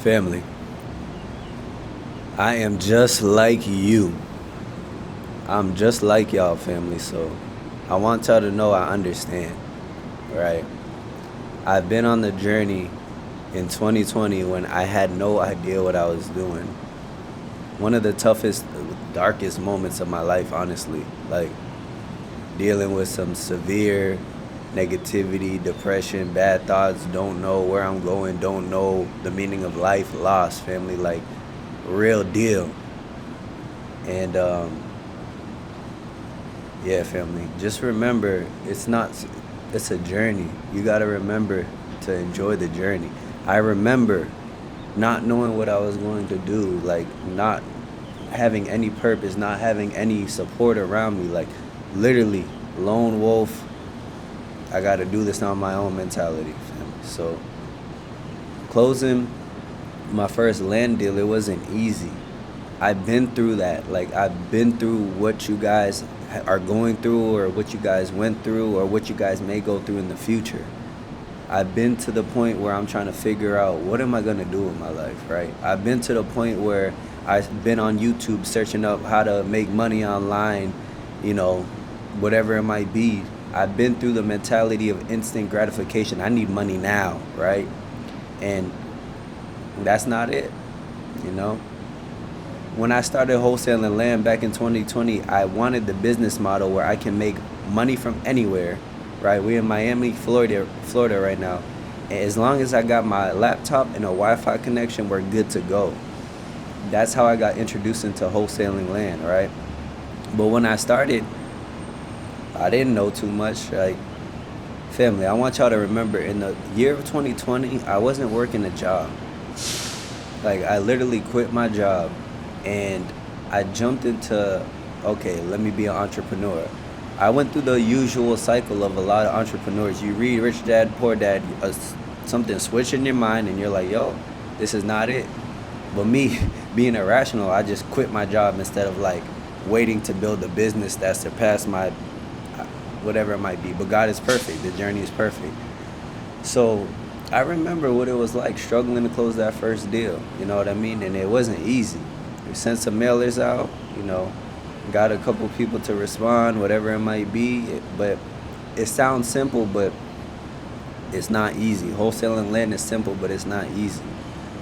Family, I am just like you. I'm just like y'all, family. So I want y'all to know I understand, right? I've been on the journey in 2020 when I had no idea what I was doing. One of the toughest, darkest moments of my life, honestly. Like dealing with some severe negativity, depression, bad thoughts, don't know where I'm going, don't know the meaning of life, lost, family, like real deal. And yeah, family, just remember it's not, it's a journey. You got to remember to enjoy the journey. I remember not knowing what I was going to do, like not having any purpose, not having any support around me, like literally lone wolf. I got to do this on my own mentality, family. So closing my first land deal, it wasn't easy. I've been through that. Like I've been through what you guys are going through, or what you guys went through, or what you guys may go through in the future. I've been to the point where I'm trying to figure out what am I gonna do in my life, right? I've been to the point where I've been on YouTube searching up how to make money online, you know, whatever it might be. I've been through the mentality of instant gratification. I need money now, right? And that's not it, you know? When I started wholesaling land back in 2020, I wanted the business model where I can make money from anywhere, right? We're in Miami, Florida right now. And as long as I got my laptop and a Wi-Fi connection, we're good to go. That's how I got introduced into wholesaling land, right? But when I started, I didn't know too much. Like, family, I want y'all to remember in the year of 2020, I wasn't working a job. Like, I literally quit my job and I jumped into, okay, let me be an entrepreneur. I went through the usual cycle of a lot of entrepreneurs. You read Rich Dad, Poor Dad, something switch in your mind and you're like, yo, this is not it. But me, being irrational, I just quit my job instead of like waiting to build a business that surpassed my, whatever it might be. But God is perfect. The journey is perfect. So I remember what it was like struggling to close that first deal. You know what I mean? And it wasn't easy. We sent some mailers out, you know, got a couple people to respond, whatever it might be. But it sounds simple, but it's not easy. Wholesaling land is simple, but it's not easy.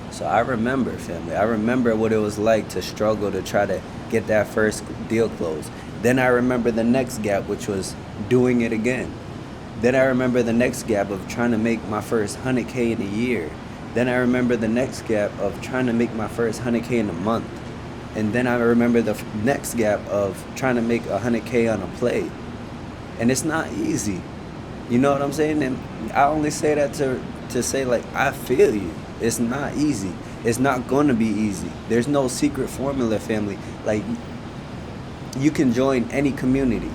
So I remember, family. I remember what it was like to struggle to try to get that first deal closed. Then I remember the next gap, which was doing it again. Then I remember the next gap of trying to make my first 100K in a year. Then I remember the next gap of trying to make my first 100K in a month. And then I remember the next gap of trying to make 100K on a play. And it's not easy. You know what I'm saying? And I only say that to say, like, I feel you. It's not easy. It's not going to be easy. There's no secret formula, family. Like, you can join any community.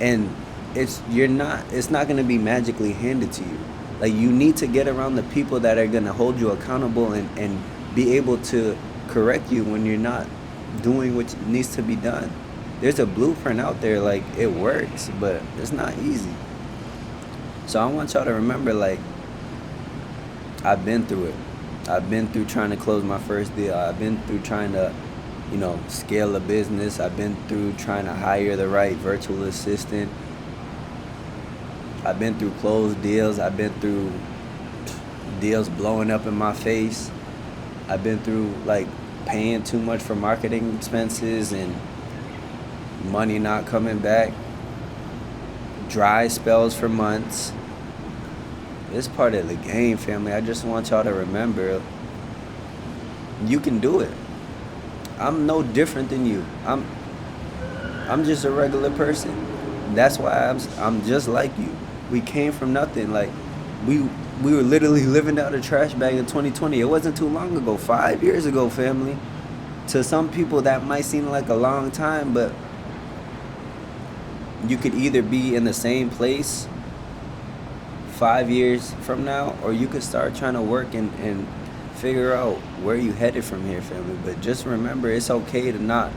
And it's not going to be magically handed to you. Like, you need to get around the people that are going to hold you accountable and be able to correct you when you're not doing what needs to be done. There's a blueprint out there, like, it works, but it's not easy. So I want y'all to remember, like, I've been through it. I've been through trying to close my first deal. I've been through trying to, you know, scale a business. I've been through trying to hire the right virtual assistant. I've been through closed deals. I've been through deals blowing up in my face. I've been through, like, paying too much for marketing expenses and money not coming back. Dry spells for months. It's part of the game, family. I just want y'all to remember, you can do it. I'm no different than you. I'm just a regular person. That's why I'm just like you. We came from nothing. Like, we were literally living out a trash bag in 2020. It wasn't too long ago, 5 years ago, family. To some people that might seem like a long time, but you could either be in the same place 5 years from now, or you could start trying to work and figure out where you headed from here, family. But just remember, it's okay to not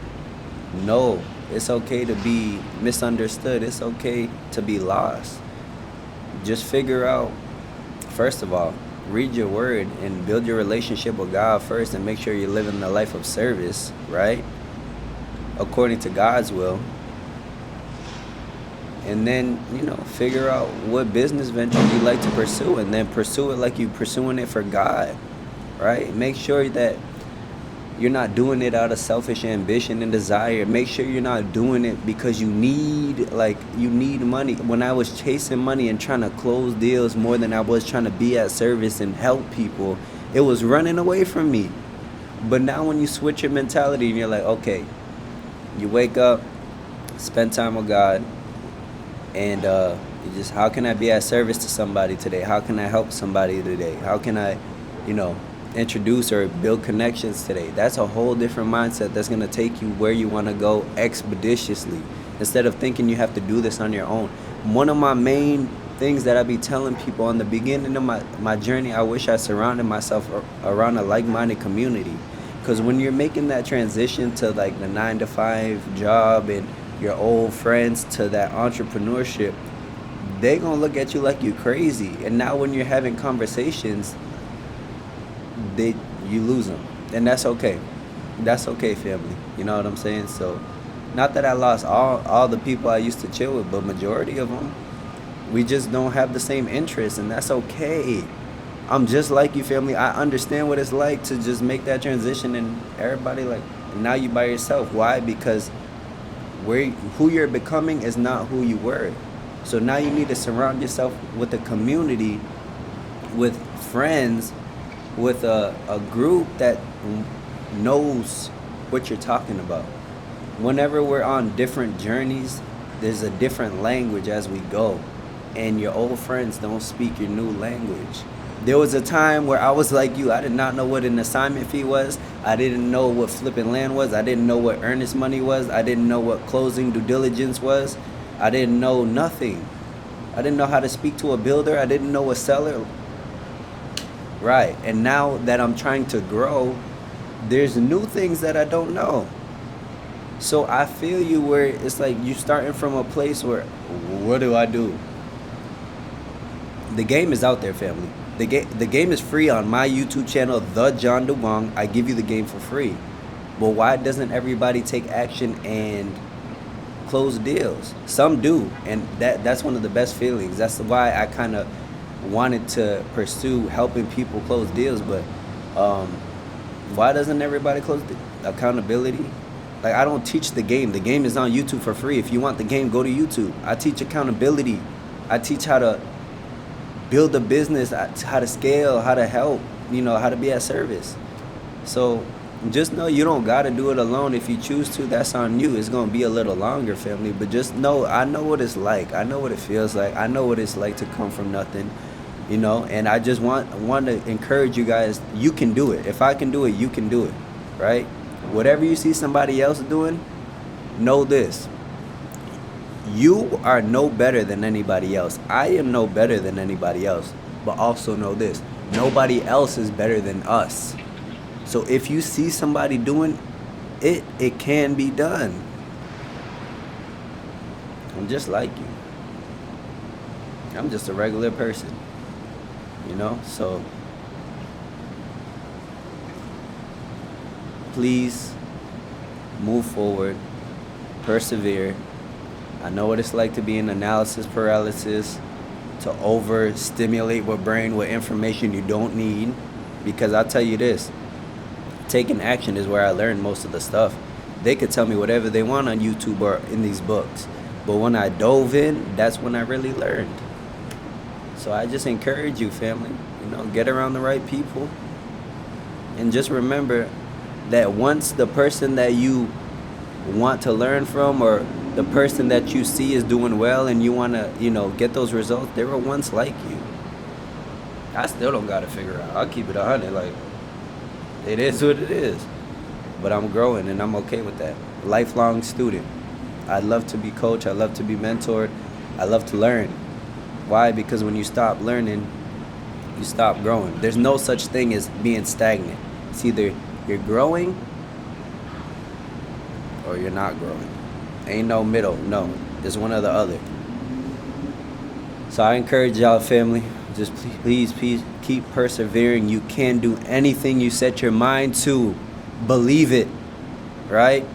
know. It's okay to be misunderstood. It's okay to be lost. Just figure out, first of all, read your word and build your relationship with God first, and make sure you're living the life of service, right? According to God's will. And then, figure out what business venture you like to pursue, and then pursue it like you pursuing it for God, right? Make sure that you're not doing it out of selfish ambition and desire. Make sure you're not doing it because you need money. When I was chasing money and trying to close deals more than I was trying to be at service and help people, it was running away from me. But now when you switch your mentality and you're like, okay, you wake up, spend time with God, and you just, how can I be at service to somebody today? How can I help somebody today? How can I, introduce or build connections today? That's a whole different mindset that's going to take you where you want to go expeditiously, instead of thinking you have to do this on your own. One of my main things that I be telling people in the beginning of my journey, I wish I surrounded myself around a like-minded community. Because when you're making that transition to like the 9-to-5 job and your old friends to that entrepreneurship, they gonna look at you like you crazy. And now when you're having conversations, you lose them, and that's okay. That's okay, family. You know what I'm saying? So, not that I lost all the people I used to chill with, but majority of them, we just don't have the same interests, and that's okay. I'm just like you, family. I understand what it's like to just make that transition, and everybody like, now you by yourself. Why? Because who you're becoming is not who you were. So now you need to surround yourself with a community, with friends, with a group that knows what you're talking about. Whenever we're on different journeys, there's a different language as we go, and your old friends don't speak your new language. There was a time where I was like you. I did not know what an assignment fee was. I didn't know what flipping land was. I didn't know what earnest money was. I didn't know what closing due diligence was. I didn't know nothing. I didn't know how to speak to a builder. I didn't know a seller. Right. And now that I'm trying to grow, there's new things that I don't know. So I feel you, where it's like you starting from a place where, what do I do? The game is out there, family. The game is free on my YouTube channel, The John DeWong. I give you the game for free. But why doesn't everybody take action and close deals? Some do, and that's one of the best feelings. That's why I kind of wanted to pursue helping people close deals. But why doesn't everybody close accountability? Like, I don't teach the game. The game is on YouTube for free. If you want the game, go to YouTube. I teach accountability. I teach how to build a business, how to scale, how to help, how to be at service. So just know you don't got to do it alone. If you choose to, that's on you. It's going to be a little longer, family. But just know, I know what it's like. I know what it feels like. I know what it's like to come from nothing, and I just want to encourage you guys. You can do it. If I can do it, you can do it, right? Whatever you see somebody else doing, know this. You are no better than anybody else. I am no better than anybody else. But also know this. Nobody else is better than us. So if you see somebody doing it, it can be done. I'm just like you. I'm just a regular person. So please move forward. Persevere. I know what it's like to be in analysis paralysis, to overstimulate your brain with information you don't need. Because I'll tell you this, taking action is where I learned most of the stuff. They could tell me whatever they want on YouTube or in these books. But when I dove in, that's when I really learned. So I just encourage you, family, get around the right people. And just remember that once the person that you want to learn from, or the person that you see is doing well and you want to, get those results, they were once like you. I still don't got to figure it out. I'll keep it 100. Like, it is what it is. But I'm growing, and I'm okay with that. Lifelong student. I love to be coached. I love to be mentored. I love to learn. Why? Because when you stop learning, you stop growing. There's no such thing as being stagnant. It's either you're growing or you're not growing. Ain't no middle. No. There's one or the other. So I encourage y'all, family, Just please keep persevering. You can do anything you set your mind to. Believe it, right?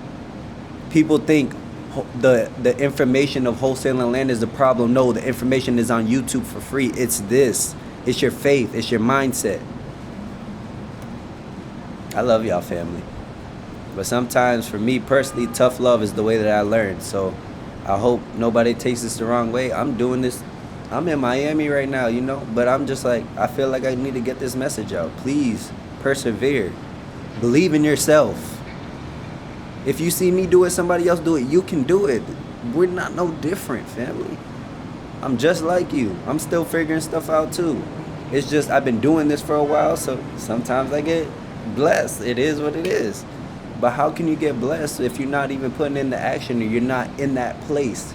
People think the information of wholesaling land is the problem. No, the information is on YouTube for free. It's this. It's your faith. It's your mindset. I love y'all, family. But sometimes, for me personally, tough love is the way that I learn. So I hope nobody takes this the wrong way. I'm doing this. I'm in Miami right now, you know. But I'm just like, I feel like I need to get this message out. Please, persevere. Believe in yourself. If you see me do it, somebody else do it, you can do it. We're not no different, family. I'm just like you. I'm still figuring stuff out too. It's just I've been doing this for a while, so sometimes I get blessed. It is what it is. But how can you get blessed if you're not even putting in the action, or you're not in that place,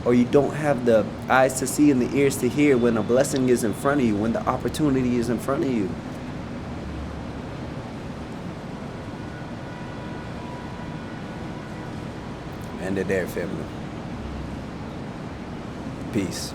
or you don't have the eyes to see and the ears to hear when a blessing is in front of you, when the opportunity is in front of you? End it there, family. Peace.